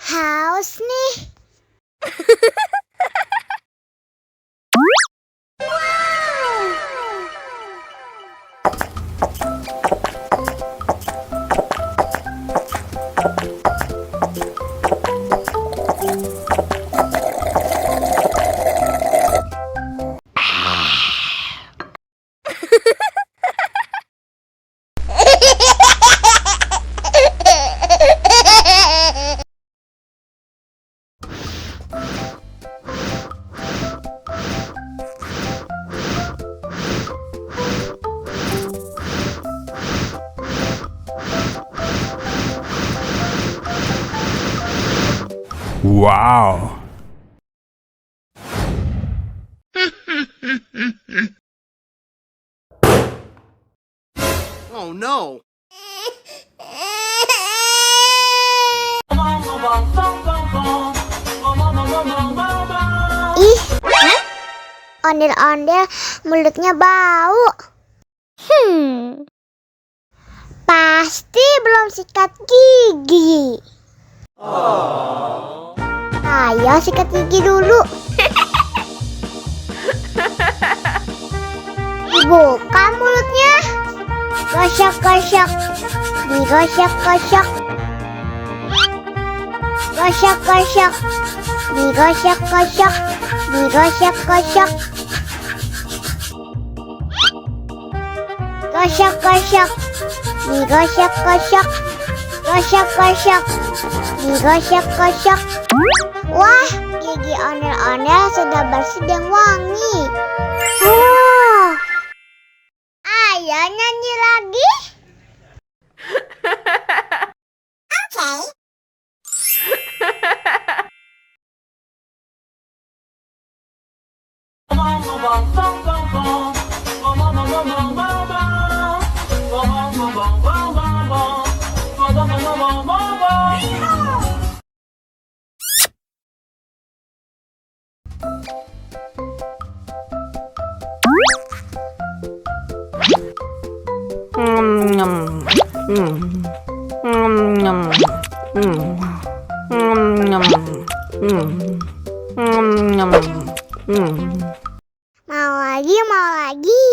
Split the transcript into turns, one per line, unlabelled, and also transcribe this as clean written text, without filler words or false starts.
Haus nih.
Wow.
Oh no.
Ih, ondel-ondel mulutnya bau. Pasti belum sikat gigi. Ayo sikat gigi dulu. Dibuka mulutnya. Gosok-gosok. Digosok-gosok. Gosok-gosok. Digosok-gosok. Digosok-gosok. Gosok-gosok. Digosok-gosok. Gosok-gosok. Digosok-gosok. Wah, gigi ondel-ondel sudah bersih dan wangi. Ayo nyanyi lagi. Oke. Mau lagi, mau lagi.